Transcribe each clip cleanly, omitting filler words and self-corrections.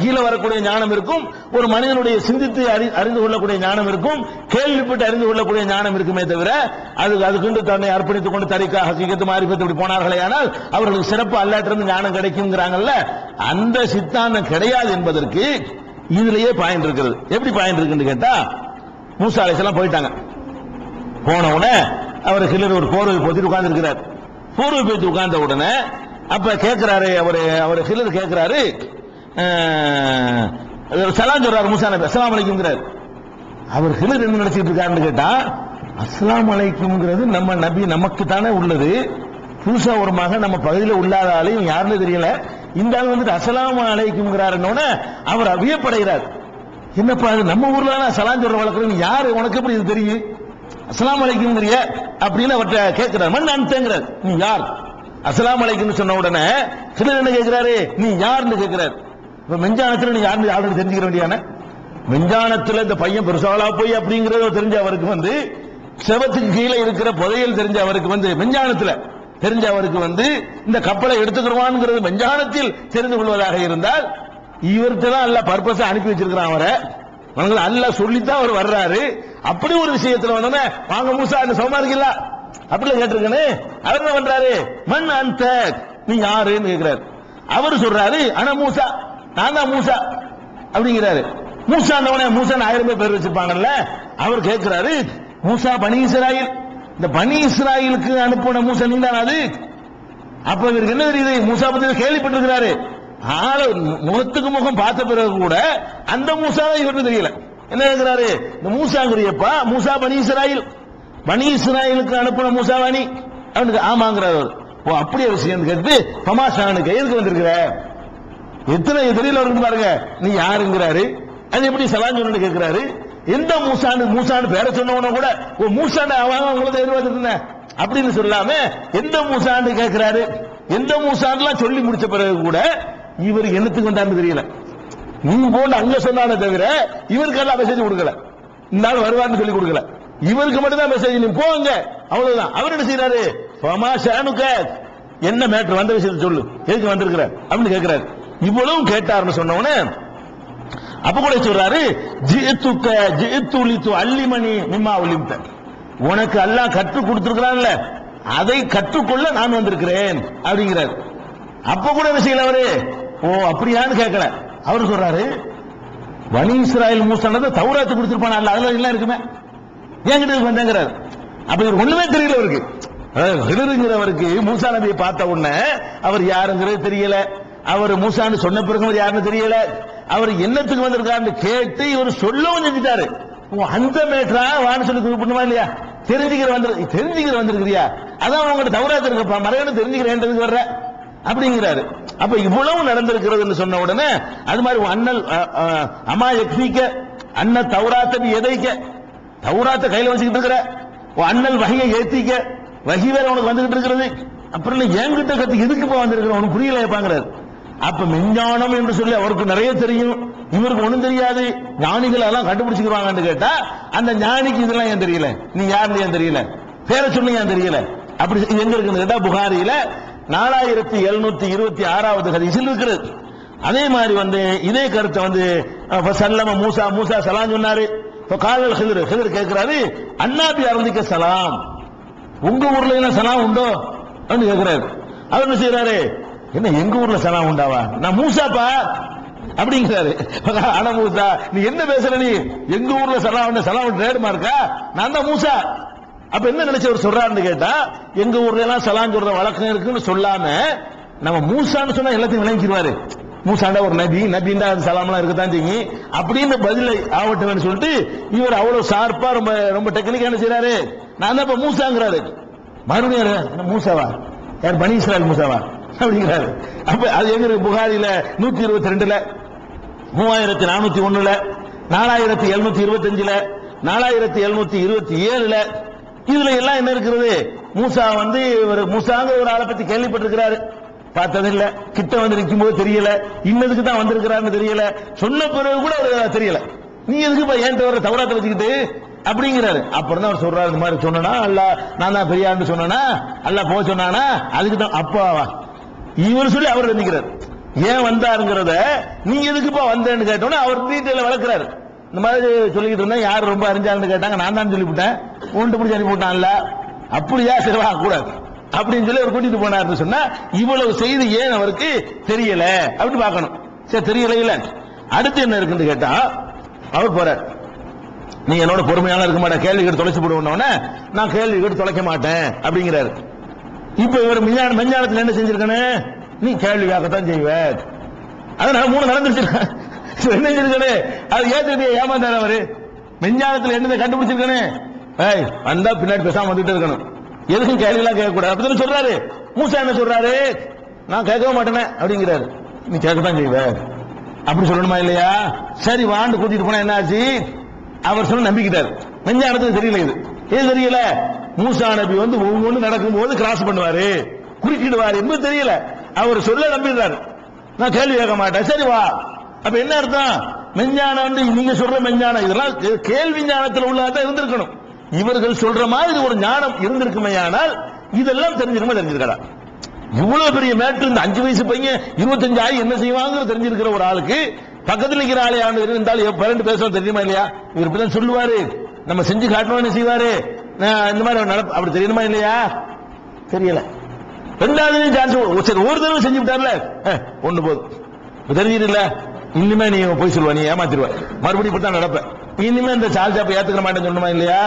கீழே வரக்கூடிய ஞானம் இருக்கும், ஒரு மனிதனுடைய சிந்தித்து அறிந்து கொள்ளக்கூடிய ஞானம் இருக்கும், கேள்விப்பட்டு அறிந்து கொள்ளக்கூடிய ஞானம் இருக்குமே தவிர அதுக்கு தன்னை அர்ப்பணித்துக் கொண்டு தரிக்கா ஹக்கீகத்து மாரிஃபத் இப்படி போனார்களே ஆனால் அவர்களுக்கு சிறப்பு அல்லாட்டிருந்து ஞானம் கிடைக்குங்கிறாங்கல்ல, அந்த சித்தாந்தம் கிடையாது என்பதற்கு இதுலயே பாயிண்ட் இருக்கிறது. எப்படி பாயிண்ட் இருக்குன்னு கேட்டா, மூசா அலைஹிஸ்ஸலாம் போயிட்டாங்க. போன உடனே அவர் ஹிலர் ஒரு போர்வை போத்திட்டு உட்கார்ந்து இருக்கிறார். போர்வை போத்தி உட்கார்ந்த உடனே அப்ப கேட்கிறாரு, அவர் ஹிலர் கேட்கிறாரு, சலாம் சொல்றாரு மூசா நபி, அஸ்ஸலாமு அலைக்கும்ங்கிறார். அவர் ஹிலர் என்ன நினைச்சிட்டு இருக்காருன்னு கேட்டா, அஸ்ஸலாமு அலைக்கும்ங்கிறது நம்ம நபி நமக்கு தானே உள்ளது, புதுசா ஒரு மகன் நம்ம பகுதியில் உள்ளாத ஆளையும் யாருன்னு தெரியல, இந்த ஆள் வந்துட்டு அஸ்ஸலாமு அலைக்கும்ங்கிறாருன்னு அவர் வியப்படைகிறார். என்னப்பா அது நம்ம ஊர்ல சலாம் சொல்ற வழக்கம், யாரு உனக்கு எப்படி இது தெரியும், அஸ்ஸலாமு அலைக்கும்ங்கறிய அப்படின்னு அவர்கிட்ட கேட்கிறார். மண் அன்தங்கிறார், நீ யார்? அஸ்ஸலாமு அலைக்கும் சொன்ன உடனே ஹிலர் என்ன கேட்கிறாரு, நீ யாருன்னு கேட்கிறார். இப்ப மெஞ்சானத்துல நீ யாருன்னு ஆல்ரெடி தெரிஞ்சுக்க வேண்டியான, மெஞ்சானத்துல இந்த பையன் பெருசாவலா போய் அப்படிங்கறத தெரிஞ்ச அவருக்கு செவத்துக்கு கீழே இருக்கிற புதையல் தெரிஞ்ச அவருக்கு மெஞ்சானத்துல தெரிஞ்ச அவருக்கு இந்த கப்பலை எடுத்துக்கிறவான்ங்கிறது மெஞ்சானத்தில் தெரிந்து கொள்வதாக இருந்தால், இவர்கிட்ட தான் அல்ல பர்பஸா அனுப்பி வச்சிருக்கிறான் அவரை, அல்ல சொல்லித்தான் அவர் வர்றாரு. அப்படி ஒரு விஷயத்துல வந்தோன்னே வாங்க மூசா இந்த சௌமா இருக்கீங்களா அப்படிலாம் கேட்டிருக்கேன்னு அவர் என்ன பண்றாரு, மண் அந்த நீ யாருன்னு கேட்கிறாரு. அவர் சொல்றாரு ஆனா மூசா, நான் தான் மூசா அப்படிங்கிறாரு. மூசா மூசா 1000 பேர் வச்சிருப்பாங்கல்ல, அவர் கேட்கிறாரு மூசா பனி இஸ்ராயில், இந்த பனி இஸ்ராயிலுக்கு அனுப்பின மூசா நீ தான் அது? அப்ப இவருக்கு என்ன தெரியுது, மூசா பத்தி கேள்விப்பட்டிருக்கிறாரு, ஆள முகத்துக்கு முகம் பார்த்த பிறகு கூட அந்த மூசா இவருக்கு தெரியல. என்ன கேட்கிறாரு, இந்த மூசாங்கிறியப்பா, மூசா பனி இஸ்ராயில், பனி இஸ்ராயிலுக்கு அனுப்பின மூசாவாணி அவனுக்கு ஆமாங்கிறார். ஓ அப்படியே விஷயம் கேட்டு பமாஷானுக்கு எதுக்கு வந்திருக்கிற, எத்தனை தெரியல இருக்கு பாருங்க, நீ யாருங்கிறாரு, அது எப்படி சலாம் சொன்னு கேட்கிறாரு. எந்த மூசான்னு பேர சொன்ன கூட ஓ மூசாண்டு அவங்களை எதிர்பார்த்து அப்படின்னு சொல்லாம எந்த மூசாண்டு கேட்கிறாரு. எந்த மூசாண்டுலாம் சொல்லி முடிச்ச பிறகு கூட இவருக்கு என்னத்துக்கு வந்தான்னு தெரியல. நீங்க போட்டு அங்க சொன்னாலே தவிர இவருக்கு எல்லாம் மெசேஜ் கொடுக்கல, இந்த நாள் வருவார்னு சொல்லி கொடுக்கல, இவருக்கு மட்டும் தான் மெசேஜ், நீ போங்க அவ்வளவுதான். அவர் என்ன செய்யறாரு, என்ன மேட்டர் வந்த விஷயத்தை சொல்லு, எதுக்கு வந்திருக்கிற அப்படின்னு கேட்கிறாரு. இவ்வளவு கேட்டாருன்னு சொன்ன உடனே அப்ப கூட சொல்றாரு, அல்லிமணி மிம்மா ஒலிம்த, உனக்கு அல்லாஹ் கற்றுக் கொடுத்திருக்கிறான்ல அதை கற்றுக்கொள்ள நான் வந்திருக்கிறேன் அப்படிங்கிறார். அப்ப கூட என்ன செய்யல அவரு, ஓ அப்படியான்னு கேட்கல. அவர் சொல்றாரு பனி இஸ்ராயில் மூசானது தௌராத்து கொடுத்திருப்பான், அதுல எல்லாம் இருக்குமே, என்கிட்ட வந்தேங்கிறார். அப்ப இவர் ஒண்ணுமே தெரியல அவருக்கு. ஹிலருங்கிறவருக்கு மூசா நபியை பார்த்த உடனே அவர் யாருங்கிறது தெரியல, அவர் மூசான்னு சொன்ன பிறகு அவர் யாருன்னு தெரியல, அவர் என்னத்துக்கு வந்திருக்காருன்னு கேட்டு இவர் சொல்லவும் செஞ்சுட்டாரு. அந்த மேட்டரா வான்னு சொல்லி கூப்பிடணுமா இல்லையா, தெரிஞ்சுக்கிற வந்திருக்கிறியா, அதான் உங்கள்கிட்ட தௌராத்து இருக்கப்பா, மறைவனு தெரிஞ்சுக்கிறேன் வர்ற அப்படிங்கிறாரு. அப்ப இவ்வளவு நடந்திருக்கிறது சொன்ன உடனே அது மாதிரி அண்ணல் அம்மா எக்ஸிக்க அண்ண தௌராத்த எதைக்க, தௌராத்த கையில வச்சுக்கிட்டு இருக்கிற அண்ணல் வகையை ஏத்திக்க, வகி வேற உனக்கு வந்துகிட்டு இருக்கிறது, அப்புறம் என்கிட்ட கத்து எதுக்கு வந்திருக்கிற உனக்கு புரியல கேட்பாங்கிறாரு. அப்ப மெஞ்ஞானம் என்று சொல்லி அவருக்கு நிறைய தெரியும், இவருக்கு ஒண்ணும் தெரியாது, ஞானிகள் எல்லாம் கண்டுபிடிச்சுக்குவாங்கன்னு கேட்டா அந்த ஞானிக்கு இதெல்லாம் ஏன் தெரியல, நீ யாருன்னு ஏன் தெரியல, பேர சொல்லி ஏன் தெரியல, அப்படி எங்க இருக்குன்னு கேட்டா புகாரியில 4726வது ஹதீஸில் இருக்கிறது. அதே மாதிரி இதே கருத்தை சல்லம மூசா சலாம் சொன்னாரு. காலல் ஹிதர் கேட்கிறாரு, அன்னாபி அரந்திக்க சலாம், உங்க ஊர்ல என்ன சலாம் உண்டோ அப்படின்னு கேட்கிறாரு. அவர் என்ன செய்யறாரு, என்ன எங்க ஊர்ல சலாம் உண்டாவா, நான் மூசாப்பா அப்படிங்கிறாரு. ஆனா மூசா நீ என்ன பேசுற, நீ எங்க ஊர்ல சலாம் ட்ரேட் மார்க்கா, நான் தான் மூசா. அப்ப என்ன நினைச்சவர் சொல்றாருன்னு கேட்டா, எங்க ஊர்ல எல்லாம் சலாம் சொல்ற வழக்கம் இருக்குன்னு சொல்லாம நம்ம மூசான்னு சொன்னா எல்லாத்தையும் விளங்கிடுவாரு. மூசாண்டா ஒரு நபிண்டா சலாம்லாம் இருக்கத்தான் செய்யும் அப்படின்னு பதிலை ஆவட்டும்னு சொல்லிட்டு இவர் அவ்வளவு ஷார்ப்பா ரொம்ப ரொம்ப டெக்னிக்கா என்ன செய்யறாரு, நான் தான் இப்ப மூசாங்கிறாரு. மறுபடியும் மூசாவா, யார் பனி இஸ்ராயில் மூசாவா அப்படிங்கிறாரு. அப்ப அது எங்க இருக்கு, புகாரில 122ல 3401ல 4725ல 4727ல இதுல எல்லாம் என்ன இருக்கிறது, மூசா மூசாங்க ஒரு ஆளை பத்தி கேள்விப்பட்டிருக்கிறாரு, பார்த்ததில்ல, கிட்ட நிற்கும் போது தெரியல, இன்னதுக்கு தான் வந்திருக்கிறாருன்னு தெரியல, சொன்ன பிறகு கூட அவர் தெரியல, நீ எதுக்கு ஏன் வர தவறாத்த வச்சுக்கிட்டு அப்படிங்கிறாரு. அப்புறம் தான் அவர் சொல்றாரு, இந்த மாதிரி சொன்னா அல்ல நான் தான் பெரியாருன்னு சொன்னா அல்ல போக சொன்னானா, அதுக்கு தான் அப்பாவா இவர் சொல்லி அவர் நினைக்கிறார். ஏன் வந்தாருங்கிறத நீங்க எதுக்குப்பா வந்தேன்னு கேட்டோன்னே அவர் டீட்டெயில வளர்க்கிறாரு. இந்த மாதிரி சொல்லிக்கிட்டு இருந்தா யார் ரொம்ப அறிஞ்சாங்கன்னு கேட்டாங்க, நான் தான் சொல்லிவிட்டேன், ஒன்று பிடிச்சி அனுப்பிவிட்டான்ல, அப்படியா சரி வா கூடாது அப்படின்னு சொல்லி அவர் கூட்டிட்டு போனார்னு சொன்னா இவ்வளவு செய்தி ஏன் அவருக்கு தெரியல அப்படி பார்க்கணும். சரி தெரியல இல்ல, அடுத்து என்ன இருக்குன்னு கேட்டா அவர் போறார், நீ என்னோட பொறுமையால இருக்க மாட்டேன், கேள்வி கேட்டு தொலைச்சு போடுவோன்னே நான் கேள்வி கேட்டு தொலைக்க மாட்டேன் அப்படிங்கிறாரு. இப்ப இவர் மெஞ்ஞானத்தில் என்ன செஞ்சிருக்கேன்னு, நீ கேள்வி கேட்கத்தான் செய்வ, அதனால 3 நடந்துருச்சு. என்ன செஞ்சிருக்கே அது ஏற்று ஏமாந்தாரு அவரு. மெஞ்ஞானத்தில் என்னதை கண்டுபிடிச்சிருக்கேன்னு, ஏய் வந்தா பின்னாடி பேசாம வந்துட்டு இருக்கணும், எதுக்கும் கேள்வி எல்லாம் கேட்கக்கூடாது அப்படின்னு சொல்றாரு. மூசா என்ன சொல்றாரு, நான் கேட்கவே மாட்டேனே அப்படிங்கிறாரு. நீ கேட்கத்தான் செய்வ அப்படி சொல்லணுமா இல்லையா? சரி வாண்டு கூட்டிட்டு போனா என்ன ஆச்சு, அவர் சொல்ல நம்பிக்கிட்டாரு. மெஞ்ஞானத்துக்கு தெரியல, இது தெரியல. மூசா நபி வந்து ஒவ்வொன்று நடக்கும் போது கிராஸ் பண்ணுவாரு, குறுக்கிடுவாரு என்பது தெரியல. அவர் சொல்ல நம்பிடுறாரு, நான் கேள்வி கேட்க மாட்டேன், சரி வா. அப்ப என்ன அர்த்தம், மெஞ்ஞானம் நீங்க சொல்ற மெஞ்ஞானம் இதெல்லாம் கேள்வி ஞானத்தில் உள்ளதான் இருந்திருக்கணும். இவர்கள் சொல்ற மாதிரி ஒரு ஞானம் இருந்திருக்குமையானால் இதெல்லாம் தெரிஞ்சிருக்கா. இவ்வளவு பெரிய மேட்டு, இந்த 5 வயசு பையன் 25 ஆகி என்ன செய்வாங்க தெரிஞ்சிருக்கிற ஒரு ஆளுக்கு பக்கத்தில் இருக்கிற ஆளை இருந்தாலும் பரண்டு பேசுவோம் தெரியுமா இல்லையா? இவர் இப்பதான் சொல்லுவாரு, நம்ம செஞ்சு காட்டணும் என்ன செய்வாரு, இந்த மாதிரி அப்படி தெரியணுமா இல்லையா? தெரியல. 2வது சான்ஸ் சரி ஒரு தடவை செஞ்சு விட்டார்ல, ஒண்ணு போதும் தெரிஞ்சிருல, இனிமே நீ போய் சொல்லுவா, நீ ஏமாத்திடுவ, மறுபடியும் இப்படித்தான் நடப்பேன், இனிமே இந்த சால் சாப்பை ஏத்துக்க மாட்டேன்னு சொல்லணுமா இல்லையா?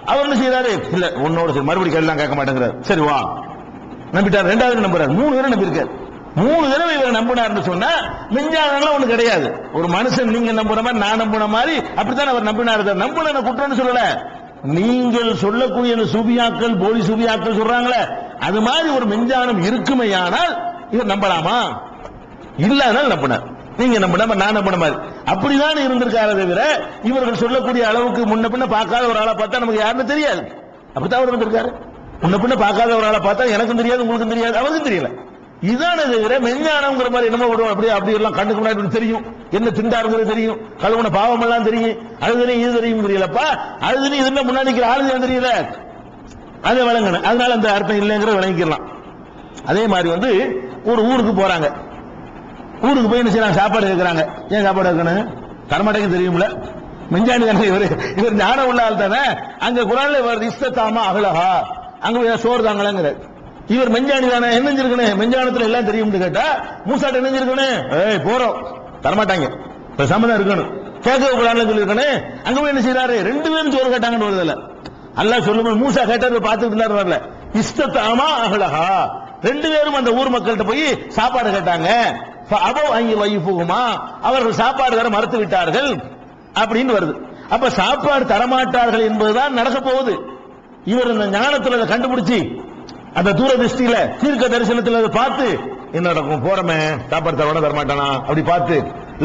அவர் என்ன செய்யறாரு, இல்ல உன்னோட சரி மறுபடியும் கேள்வி கேட்க மாட்டேங்கிறார், சரி வா நம்பிட்டார். 2வது நம்புறாரு, 3 தடவை நம்பியிருக்காரு. 3 தடவை இவரை நம்பினார்னு சொன்னா மெஞ்ஞானம் ஒண்ணு கிடையாது. ஒரு மனுஷன் நீங்க நம்புற மாதிரி நான் நம்புன மாதிரி அப்படித்தான் அவர் நம்பினார். நம்புன குற்றம்னு சொல்லல, நீங்கள் சொல்லக்கூடிய சூபியாக்கள் போலி சூபியாக்கள் சொல்றாங்களே அது மாதிரி ஒரு மெஞ்ஞானம் இருக்குமையானால் இவர் நம்பலாமா? இல்லாதனால நம்பினார். நீங்க நம்பின நான் நம்பின மாதிரி அப்படிதான் இருந்திருக்காரு தவிர இவர்கள் சொல்லக்கூடிய அளவுக்கு முன்ன பின்ன பார்க்காத ஒரு ஆளை பார்த்தா நமக்கு யாருன்னு தெரியாது. அப்படித்தான் அவர் இருந்திருக்காரு. முன்ன பின்ன பார்க்காத ஒரு ஆளை பார்த்தா எனக்கும் தெரியாது, உங்களுக்கும் தெரியாது, அவருக்கும் தெரியல. இதான தவிர மெஞ்ஞானம்ங்கிற மாதிரி என்னமோ விடுவோம், அப்படி அப்படி எல்லாம் கண்ணுக்கு முன்னாடி தெரியும், என்ன திண்டாருங்கிறது தெரியும், கழுவுன பாவம் எல்லாம் தெரியும், அது தெரியும் இது தெரியும் தெரியலப்பா, அது தெரியும் இதுல முன்னாடி நிக்கிற ஆளு தெரியல, அதை வழங்கணும். அதனால அந்த அர்த்தம் இல்லைங்கிற விளங்கிக்கலாம். அதே மாதிரி வந்து ஒரு ஊருக்கு போறாங்க, ஊருக்கு போய் என்ன செய்யறாங்க, சாப்பாடு கேட்கறாங்க. ஏன் சாப்பாடு கேட்கணும், தரமாட்டேங்க தெரியும்ல, மெஞ்ஞானி தானே இவர் ஞானம் உள்ள ஆள் தானே. அங்க குரான்ல வருது இஸ்தத்தாமா அகலஹா, அங்க சோறு தாங்களேங்கிற. இவர் மெஞ்ஞானி தானே, என்ன செஞ்சிருக்கணும், மெஞ்ஞானத்துல எல்லாம் தெரியும்னு கேட்டா மூசாட்ட என்ன செஞ்சிருக்கணும், ஏய் போறோம் தரமாட்டாங்க சம்மதம் இருக்கணும், கேட்க குரான்ல சொல்லிருக்கணும். அங்க போய் என்ன செய்யறாரு, 2 பேரும் சோறு கேட்டாங்கன்னு வருதுல. அல்லாஹ் சொல்லும்போது மூசா கேட்டது பார்த்துட்டு இருந்தாரு வரல, இஸ்தத்தாமா அகலஹா, 2 பேரும் அந்த ஊர் மக்கள்கிட்ட போய் சாப்பாடு கேட்டாங்க. அவர்கள் சாப்பாடு தர மறுத்து விட்டார்கள் அப்படின்னு வருது. அப்ப சாப்பாடு தரமாட்டார்கள் என்பதுதான் நடக்க போகுது. இவர் இந்த ஞானத்தில் அதை கண்டுபிடிச்சு அந்த தூரதிஷ்டியில தீர்க்க தரிசனத்தில் அதை பார்த்து என்ன நடக்கும், போறமே சாப்பாடு தரவான தரமாட்டானா அப்படி பார்த்து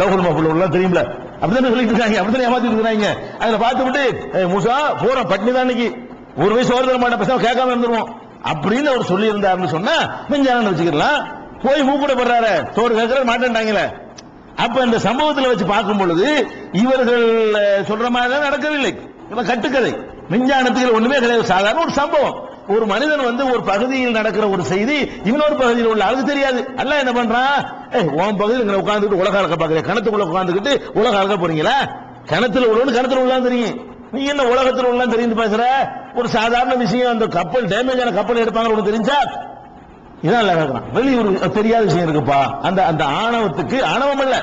லவ்ஹுல் மஹ்ஃபூல் உள்ள தெரியும்ல, அப்படிதான் சொல்லிட்டு இருக்காங்க, அப்படிதான் ஏமாத்திட்டு இருக்காங்க. அதுல பார்த்து விட்டு மூசா போறோம் பட்னி தான் இன்னைக்கு, ஒரு வயசு சோறு தர மாட்டேன் பேசாம கேட்காம இருந்துருவோம் அப்படின்னு அவர் சொல்லி இருந்தாருன்னு சொன்னா மெஞ்ஞானம் வச்சுக்கலாம். போய் மூக்கூடப்படுறாரு, சோறு கேட்கற மாட்டேன்ட்டாங்களே. அப்ப இந்த சம்பவத்தில் வச்சு பார்க்கும் பொழுது இவர்கள் சொல்ற மாதிரி நடக்கவில்லை, கட்டுக்கதை. மெஞ்ஞானத்துக்கு ஒண்ணுமே கிடையாது, சாதாரண ஒரு சம்பவம். ஒரு மனிதன் வந்து ஒரு பகுதியில் நடக்கிற ஒரு செய்தி இன்னொரு பகுதியில் உள்ள ஆளுக்கு தெரியாது. அல்லாஹ் என்ன பண்றான், உன் பகுதியில் உட்கார்ந்துட்டு உலக அளக்க பாக்குறேன், கணத்துக்குள்ள உட்கார்ந்துக்கிட்டு உலக அளக்க போறீங்களா, கணத்துல உள்ளவனு கணத்துல உள்ளதான் தெரியும், நீ என்ன உலகத்தில் உள்ள தெரிந்து பேசுற. ஒரு சாதாரண விஷயம், அந்த கப்பல் டேமேஜ் ஆன கப்பல் எடுப்பாங்க உனக்கு தெரிஞ்சா, இதான் கேட்கறான். வெளியூர் தெரியாத விஷயம் இருக்குப்பா. அந்த அந்த ஆணவத்துக்கு ஆணவம் அல்ல,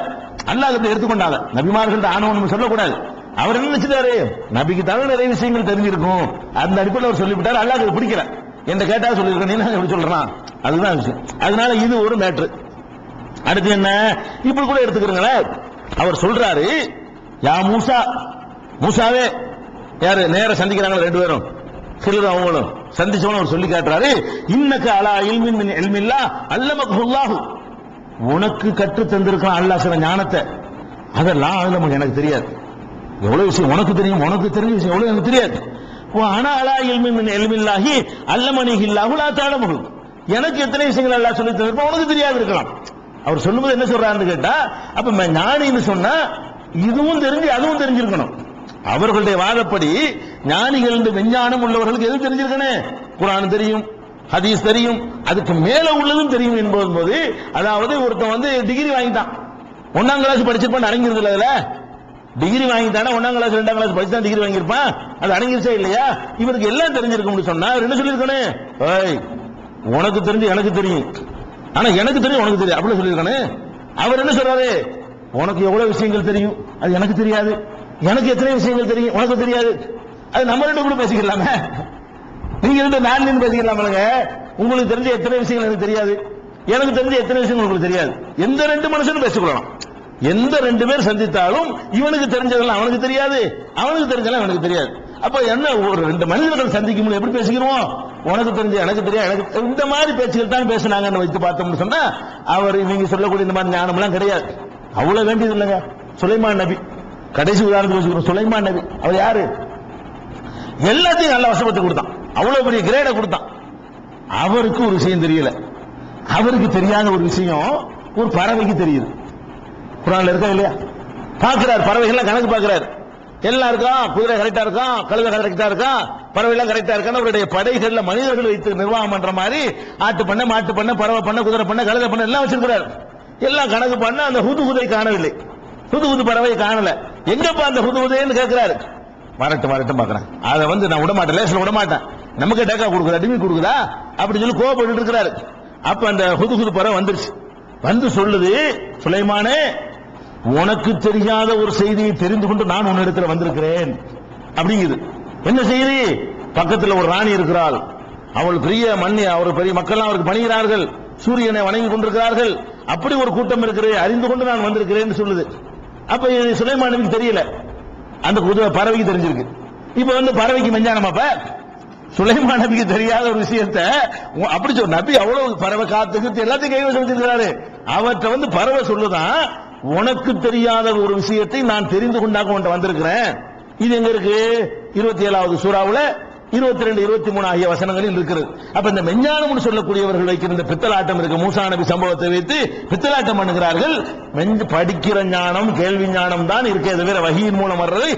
அல்லாஹ் அப்படி எடுத்துக்கொண்டாங்க. நபிமார்கள் ஆணவம் சொல்லக்கூடாது. அவர் என்ன நினைச்சிட்டாரு, நபிக்கு தவிர நிறைய விஷயங்கள் தெரிஞ்சிருக்கும், அந்த அடிப்படையில் அவர் சொல்லிவிட்டாரு. அல்லாஹ் அது பிடிக்கல, என்ன கேட்டா சொல்லியிருக்கேன், நீ எப்படி சொல்றான், அதுதான் விஷயம். அதனால இது ஒரு மேட்ரு. அடுத்து என்ன, இப்படி கூட எடுத்துக்கிறீங்களேன். அவர் சொல்றாரு, யா மூசா, மூசாவே, யாரு நேர சந்திக்கிறாங்களா 2 பேரும், சிலர் அவங்களும் சந்திச்சவனும் அவர் சொல்லி காட்டுறாரு, இன்னக அலா இல்மின் மின் இல்மில்லா அல்லமகுல்லாஹு, உனக்கு கற்று தந்திருக்கான் அல்லாஹ் சில ஞானத்தை, அதெல்லாம் நமக்கு எனக்கு தெரியாது. எவ்வளவு விஷயம் உனக்கு தெரியும், உனக்கு தெரிஞ்ச விஷயம் எவ்வளவு எனக்கு தெரியாது. ஆனா அலா இல்மின் மின் இல்மில்லாஹி அல்லமனிஹில்லாஹு லா தஅலமுஹு, எனக்கு எத்தனை விஷயங்கள் அல்லாஹ் சொல்லி தந்திருப்பான் உனக்கு தெரியாது இருக்கலாம். அவர் சொல்லும்போது என்ன சொல்றாருன்னு கேட்டா, அப்ப ஞானின்னு சொன்னா இதுவும் தெரிஞ்சு அதுவும் தெரிஞ்சிருக்கணும். அவர்களுடைய வாதப்படி ஞானிகள் விஞ்ஞானம் உள்ளவர்களுக்கு எது தெரிஞ்சிருக்கணும், குர்ஆன் தெரியும், ஹதீஸ் தெரியும், அதுக்கு மேல உள்ளதும் தெரியும் என்பது. அதாவது ஒருத்தன் வந்து டிகிரி வாங்கிட்டான், 1ஆம் கிளாஸ் படிச்சிருப்பான், அடங்கிருது அதுல. டிகிரி வாங்கிட்டானா 1ஆம் கிளாஸ் 2ஆம் கிளாஸ் படிச்சு தான் டிகிரி வாங்கியிருப்பான், அது அடங்கிருச்சா இல்லையா? இவருக்கு எல்லாம் தெரிஞ்சிருக்கும்னு சொன்னா அவர் என்ன சொல்லியிருக்கானே, ஏய் உனக்கு தெரிஞ்சு எனக்கு தெரியும், ஆனா எனக்கு தெரியும் உனக்கு தெரியும் அப்படி சொல்லியிருக்கானே. அவர் என்ன சொல்றாரு, உனக்கு எவ்வளவு விஷயங்கள் தெரியும் அது எனக்கு தெரியாது, எனக்கு எத்தனை விஷயங்கள் தெரியும் உனக்கு தெரியாது. அது நம்ம ரெண்டு கூட பேசிக்கலாமே, நீங்க ரெண்டு நான் நின்று பேசிக்கலாமலங்க. உங்களுக்கு தெரிஞ்ச எத்தனை விஷயங்கள் எனக்கு தெரியாது, எனக்கு தெரிஞ்ச எத்தனை விஷயங்கள் உங்களுக்கு தெரியாது. எந்த ரெண்டு மனுஷனும் பேசிக்கொள்ளலாம். எந்த ரெண்டு பேர் சந்தித்தாலும் இவனுக்கு தெரிஞ்சதெல்லாம் அவனுக்கு தெரியாது, அவனுக்கு தெரிஞ்சதெல்லாம் அவனுக்கு தெரியாது. அப்ப என்ன, ஒரு ரெண்டு மனிதர்கள் சந்திக்கும் போது எப்படி பேசிக்கிறோம், உனக்கு தெரிஞ்ச எனக்கு தெரியாது, எனக்கு இந்த மாதிரி பேச்சுகள் தான் பேசினாங்கன்னு வைத்து பார்த்தோம்னு சொன்னா அவர் நீங்க சொல்லக்கூடிய இந்த மாதிரி ஞானம் எல்லாம் கிடையாது. அவ்வளவு வேண்டியது இல்லைங்க. சுலைமான் நபி, கடைசி உதாரணத்துக்கு வச்சுக்கிறோம். சுலைமான் நபி அவர் யாரு, எல்லாத்தையும் நல்ல வசப்பட்டு கொடுத்தான், அவ்வளவு பெரிய கிரேட கொடுத்தான். அவருக்கு ஒரு விஷயம் தெரியல, அவருக்கு தெரியாத ஒரு விஷயம் ஒரு பறவைக்கு தெரியுது. குர்ஆன்ல இருக்கா இல்லையா, பார்க்கிறார், பறவைகள் கணக்கு பார்க்கிறார், எல்லாம் இருக்கா, குதிரை கரெக்டா இருக்கா, கழுதை கரெக்டா இருக்கா, பறவை எல்லாம் கரெக்டா இருக்கா. அவருடைய படைகள்ல மனிதர்கள் வைத்து நிர்வாகம் பண்ற மாதிரி ஆட்டு பண்ண, மாட்டு பண்ண, பறவை பண்ண, குதிரை பண்ண, கழுதை பண்ண எல்லாம் வச்சிருக்கிறார். எல்லாம் கணக்கு பண்ண அந்த ஹுதுஹுதை காணவில்லை, ஹுதுஹுது பறவை காணல. எங்கப்பா அந்த ஹுதுஹுதைன்னு கேட்கிறாரு. வரட்டும் வரட்டும் பார்க்கிறேன், அதை வந்து நான் விட மாட்டேன், லேசில் விட மாட்டேன், நமக்கு டேக்கா கொடுக்குதா டிமி கொடுக்குதா அப்படின்னு சொல்லி கோபப்பட்டு இருக்கிறாரு. அப்ப அந்த ஹுதுஹுது பறவை வந்துருச்சு, வந்து சொல்லுது, சுலைமானே உனக்கு தெரியாத ஒரு செய்தியை தெரிந்து கொண்டு நான் உன்னிடத்தில் வந்திருக்கிறேன் அப்படிங்குது. என்ன செய்தி, பக்கத்தில் ஒரு ராணி இருக்கிறாள், அவள் பெரிய மண்ணி, அவர் பெரிய மக்கள் அவருக்கு பணிகிறார்கள், சூரியனை வணங்கி கொண்டிருக்கிறார்கள், அப்படி ஒரு கூட்டம் இருக்கிறது, அறிந்து கொண்டு நான் வந்திருக்கிறேன் சொல்லுது. அப்ப சுலைமானுக்கு தெரியல, அந்த பறவைக்கு தெரிஞ்சிருக்கு. இப்ப வந்து பறவைக்கு மெஞ்சானமாப்ப சுலைமான் நபிக்கு தெரியாத ஒரு விஷயத்தை அப்படி சொல் நபி அவ்வளவு பறவை காத்துக்கு எல்லாத்தையும் கைவசம் வச்சிருக்கிறாரு. அவற்றை வந்து பறவை சொல்லுதான், உனக்கு தெரியாத ஒரு விஷயத்தை நான் தெரிந்து கொண்டாக உன்ட்ட வந்திருக்கிறேன். இது எங்க இருக்கு, 27வது சூறாவுல 22, 23 ஆகிய வசனங்களில் இருக்கிறது. அப்ப இந்த மெஞ்ஞானம் சொல்லக்கூடியவர்கள் வைக்கிற இந்த பித்தலாட்டம் இருக்கு, மூசா நபி சம்பவத்தை வைத்து பித்தலாட்டம் பண்ணுகிறார்கள். படிக்கிற ஞானம், கேள்வி ஞானம் தான் இருக்கே தவிர, வஹீயின் மூலம் வர்றதை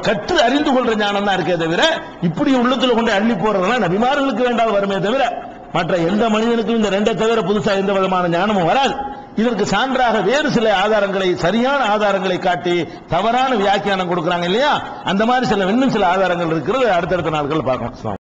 கற்று அறிந்து கொள்ற ஞானம் தான் இருக்கே தவிர, இப்படி உள்ளத்துல கொண்டு அள்ளி போறதெல்லாம் நபிமார்களுக்கு வேண்டாம் வருமே தவிர, மற்ற எந்த மனிதனுக்கும் இந்த ரெண்டை தவிர புதுசா எந்த விதமான ஞானமும் வராது. இதற்கு சான்றாக வேறு சில ஆதாரங்களை, சரியான ஆதாரங்களை காட்டி தவறான வியாக்கியானம் கொடுக்கிறாங்க இல்லையா, அந்த மாதிரி இன்னும் சில ஆதாரங்கள் இருக்கிறது. அடுத்தடுத்த நாட்கள் பார்க்கலாம்.